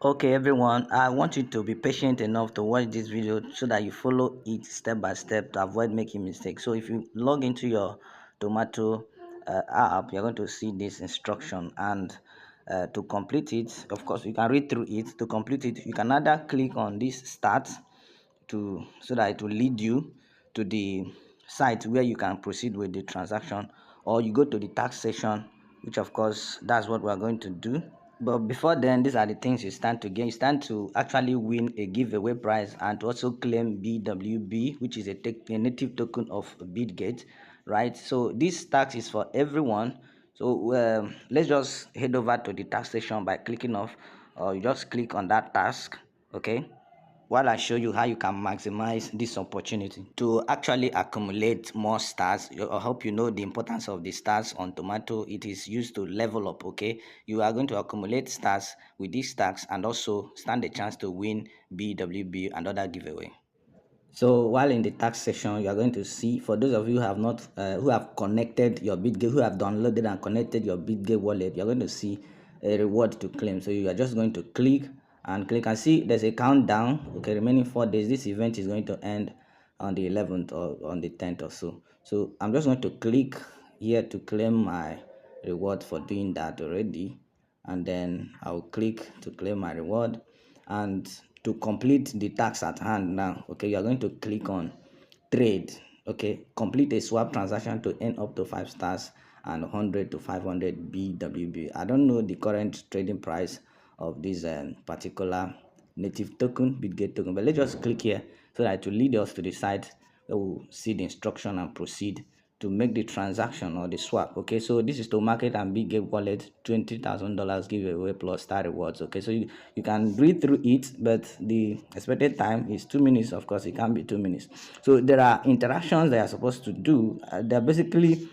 Okay, everyone, I want you to be patient enough to watch this video so that you follow it step by step to avoid making mistakes. So if you log into your Tomato app, you're going to see this instruction, and to complete it, of course, you can read through it. To complete it, you can either click on this start to so that it will lead you to the site where you can proceed with the transaction, or you go to the tax section, which of course that's what we're going to do. But before then, these are the things you stand to gain. You stand to actually win a giveaway prize and to also claim BWB, which is a native token of Bitget, right? So this tax is for everyone. So let's just head over to the tax section by clicking off, or you just click on that task, okay? While I show you how you can maximize this opportunity to actually accumulate more stars. I hope you know the importance of the stars on Tomato. It is used to level up, okay? You are going to accumulate stars with these stacks and also stand a chance to win BWB and other giveaway. So while in the tax section, you are going to see, for those of you who have connected your Bitget, who have downloaded and connected your Bitget wallet, you are going to see a reward to claim. So you are just going to click and see there's a countdown. Okay, remaining 4 days. This event is going to end on the 11th or on the 10th or so. So I'm just going to click here to claim my reward for doing that already, and then I'll click to claim my reward. And to complete the task at hand now, okay, you are going to click on trade. Okay, complete a swap transaction to earn up to 5 stars and 100 to 500 BWB. I don't know the current trading price of this particular native token, Bitget token, but let's just click here so that it will lead us to the site where we'll see the instruction and proceed to make the transaction or the swap. Okay, so this is to market and Bitget wallet, $20,000 giveaway plus star rewards. Okay, so you can read through it, but the expected time is 2 minutes. Of course, it can be 2 minutes. So there are interactions they are supposed to do. They're basically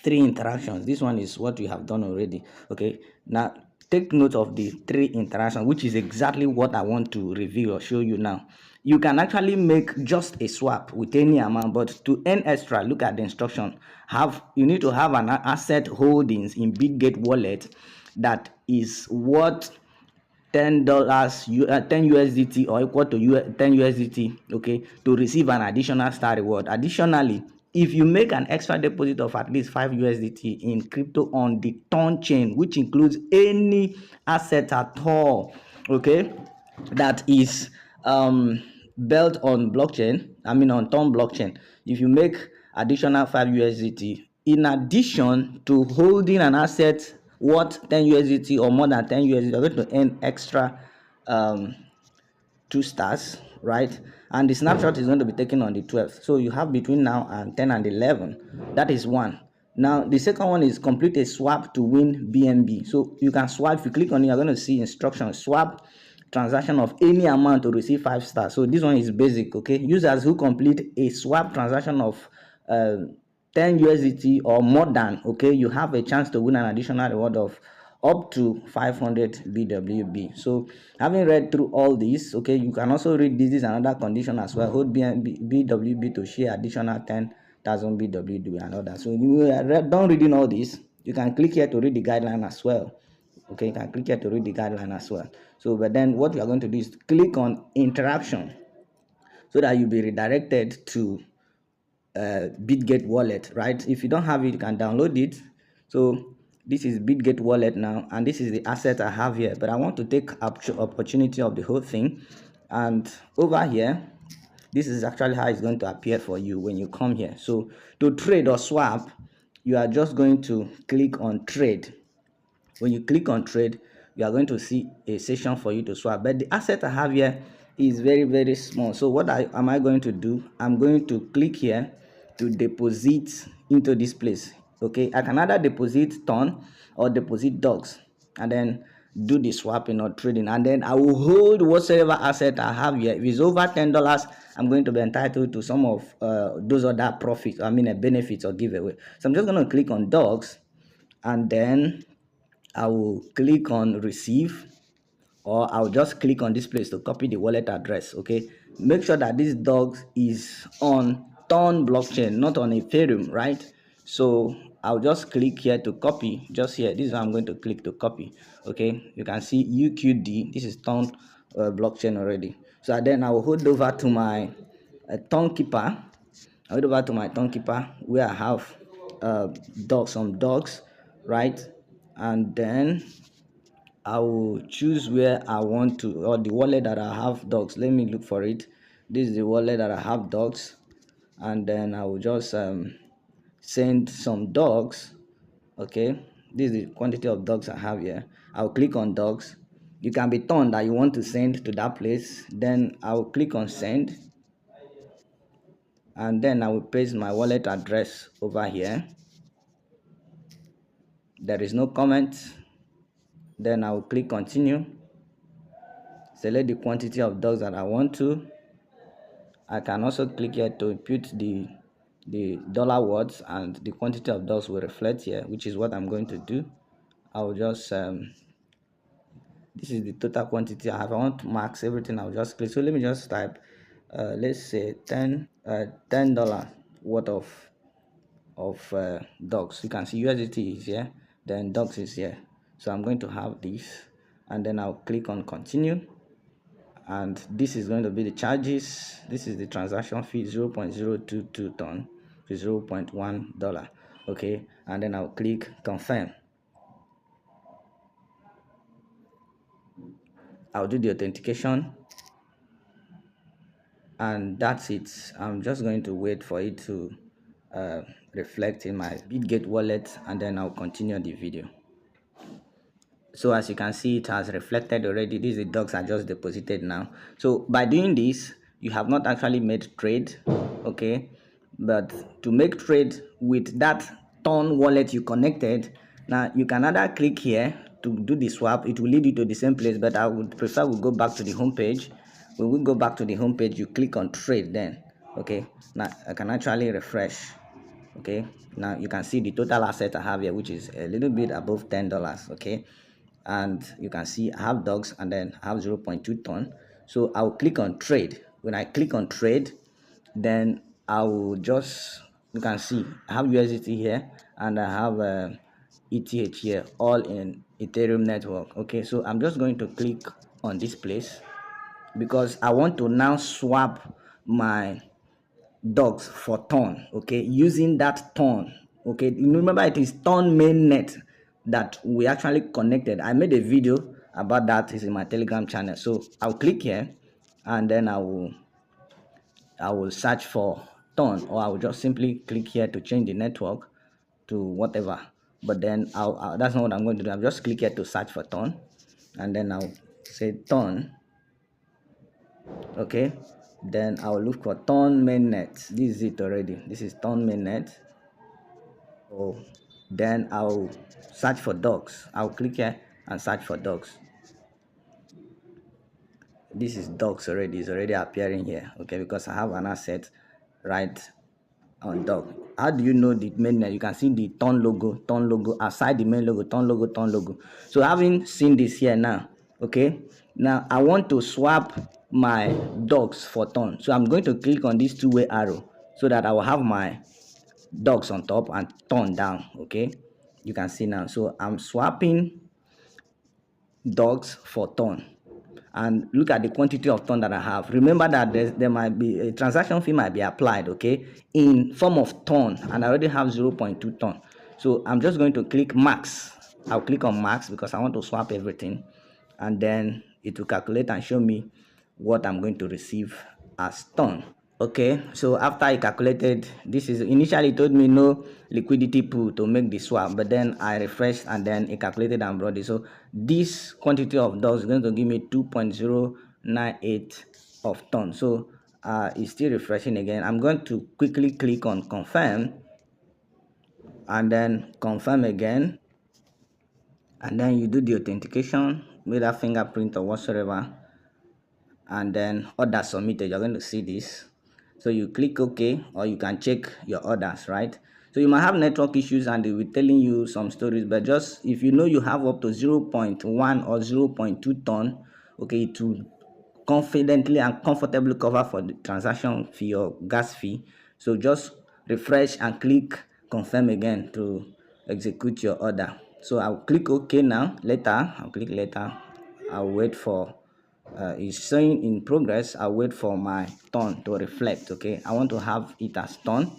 3 interactions. This one is what we have done already. Okay, now take note of the 3 interactions, which is exactly what I want to reveal or show you now. You can actually make just a swap with any amount, but to earn extra, look at the instruction. You need to have an asset holdings in Bitget wallet that is worth $10 10 USDT or equal to 10 USDT, okay, to receive an additional star reward. Additionally, if you make an extra deposit of at least 5 USDT in crypto on the Ton chain, which includes any asset at all, okay, that is built on blockchain, on Ton blockchain, if you make additional 5 USDT in addition to holding an asset worth 10 USDT or more than 10 USDT, you're going to earn extra 2 stars, right? And the snapshot is going to be taken on the 12th. So you have between now and 10 and 11. That is one. Now the second one is complete a swap to win BNB. So you can swap. If you click on it, you're going to see instructions: swap transaction of any amount to receive 5 stars. So this one is basic. Okay, users who complete a swap transaction of 10 USDT or more than, okay, you have a chance to win an additional reward of up to 500 BWB. So having read through all this, okay, you can also read this is another condition as well. Hold BWB to share additional 10,000 BWB and all that. So you are done reading all this, you can click here to read the guideline as well. Okay, you can click here to read the guideline as well. So but then what we are going to do is click on interaction so that you'll be redirected to Bitget wallet, right? If you don't have it, you can download it. So this is Bitget wallet now, and this is the asset I have here, but I want to take opportunity of the whole thing. And over here, this is actually how it's going to appear for you when you come here. So to trade or swap, you are just going to click on trade. When you click on trade, you are going to see a session for you to swap, but the asset I have here is very small. So what am I going to do? I'm going to click here to deposit into this place. Okay, I can either deposit ton or deposit dogs and then do the swapping or trading, and then I will hold whatsoever asset I have here. If it's over $10, I'm going to be entitled to some of those other profits, benefits or giveaway. So I'm just going to click on dogs, and then I will click on receive, or I'll just click on this place to copy the wallet address. Okay, make sure that this dog is on Ton blockchain, not on Ethereum, right? So I'll just click here to copy. Just here, this is how I'm going to click to copy. Okay, you can see UQD. This is Ton blockchain already. So then I will hold over to my Ton keeper. I hold over to my Ton keeper where I have some dogs, right? And then I will choose where I want to, or the wallet that I have dogs. Let me look for it. This is the wallet that I have dogs, and then I will just send some dogs. Okay, this is the quantity of dogs I have here. I'll click on dogs. You can be told that you want to send to that place. Then I'll click on send, and then I will paste my wallet address over here. There is no comment. Then I will click continue. Select the quantity of dogs that I want to. I can also click here to input the dollar words, and the quantity of dogs will reflect here, which is what I'm going to do. I'll just this is the total quantity I have. I want to max everything. I'll just click. So let me just type let's say $10 worth of dogs. You can see USDT is here, then dogs is here. So I'm going to have this, and then I'll click on continue, and this is going to be the charges. This is the transaction fee, 0.022 ton to $0.1. Okay, and then I'll click confirm. I'll do the authentication, and that's it. I'm just going to wait for it to reflect in my Bitget wallet, and then I'll continue the video. So as you can see, it has reflected already. These are the dogs I just deposited now. So by doing this, you have not actually made trade, okay? But to make trade with that Ton wallet you connected, now you can either click here to do the swap. It will lead you to the same place, but I would prefer we go back to the home page. When we go back to the home page, you click on trade then, okay? Now I can actually refresh. Okay, now you can see the total asset I have here, which is a little bit above $10. Okay, and you can see I have dogs, and then I have 0.2 ton. So I'll click on trade. When I click on trade, then I will just, you can see I have USDT here, and I have ETH here, all in Ethereum network. Okay, so I'm just going to click on this place because I want to now swap my dogs for ton, okay, using that ton. Okay, you remember it is ton mainnet that we actually connected. I made a video about that. Is in my Telegram channel. So I'll click here, and then I will search for ton, or I will just simply click here to change the network to whatever. But then that's not what I'm going to do. I'll just click here to search for ton, and then I'll say ton. Okay, then I'll look for ton mainnet. This is it already. This is ton mainnet. So then I'll search for dogs. I'll click here and search for dogs. This is dogs already. It's already appearing here. Okay, because I have an asset right on dog. How do you know the mainnet? You can see the ton logo aside the main logo, ton logo. So having seen this here now, okay, now I want to swap my dogs for ton. So I'm going to click on this two-way arrow so that I will have my dogs on top and ton down. Okay, you can see now. So I'm swapping dogs for ton, and look at the quantity of ton that I have. Remember that there might be a transaction fee might be applied, okay, in form of ton, and I already have 0.2 ton. So I'm just going to click max. I'll click on max because I want to swap everything, and then it will calculate and show me what I'm going to receive as ton. Okay, so after I calculated, this is initially it told me no liquidity pool to make the swap, but then I refreshed and then it calculated and brought it. So this quantity of dollars is going to give me 2.098 of ton. So it's still refreshing again. I'm going to quickly click on confirm, and then confirm again, and then you do the authentication with a fingerprint or whatsoever, and then order submitted. You're going to see this. So you click OK, or you can check your orders, right? So you might have network issues and they will be telling you some stories, but just if you know you have up to 0.1 or 0.2 ton, okay, to confidently and comfortably cover for the transaction fee or gas fee. So just refresh and click confirm again to execute your order. So I'll click OK now. Later, I'll click later. I'll wait for it's showing in progress. I'll wait for my turn to reflect. Okay, I want to have it as turn,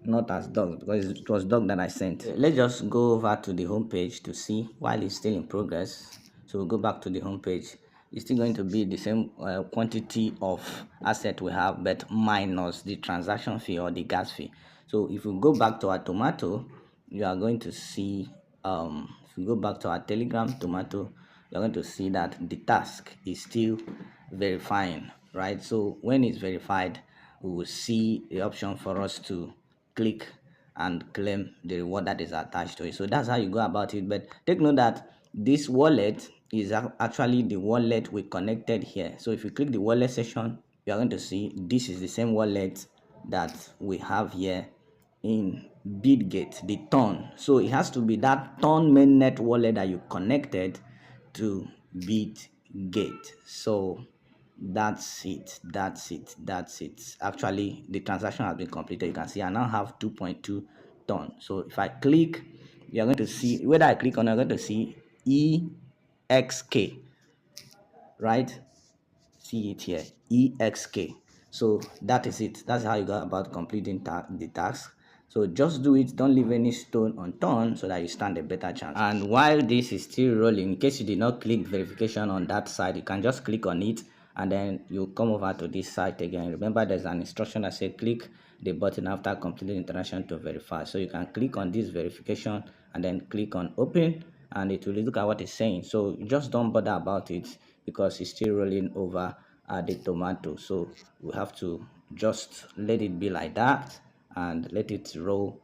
not as dog, because it was dog that I sent. Let's just go over to the home page to see while it's still in progress. So we'll go back to the home page. It's still going to be the same quantity of asset we have, but minus the transaction fee or the gas fee. So if we go back to our tomato, you are going to see if we go back to our Telegram tomato, you're going to see that the task is still verifying, right? So when it's verified, we will see the option for us to click and claim the reward that is attached to it. So that's how you go about it. But take note that this wallet is actually the wallet we connected here. So if you click the wallet section, you are going to see this is the same wallet that we have here in Bitget, the ton. So it has to be that ton mainnet wallet that you connected to Bitget. So that's it. Actually, the transaction has been completed. You can see I now have 2.2 ton. So if I click, you're going to see whether I click on, you're going to see EXK, right? See it here, EXK. So that is it. That's how you go about completing the task. So just do it. Don't leave any stone unturned so that you stand a better chance. And while this is still rolling, in case you did not click verification on that side, you can just click on it and then you come over to this site again. Remember, there's an instruction that says click the button after completing interaction to verify. So you can click on this verification and then click on open, and it will look at what it's saying. So just don't bother about it because it's still rolling over the tomato. So we have to just let it be like that and let it roll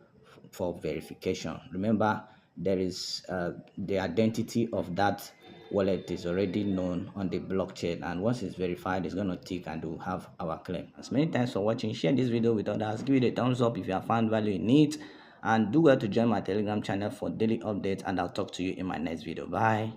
for verification. Remember, there is the identity of that wallet is already known on the blockchain, and once it's verified, it's going to tick and we'll have our claim. As many thanks for watching. Share this video with others, give it a thumbs up if you have found value in it, and do well to join my Telegram channel for daily updates, and I'll talk to you in my next video. Bye.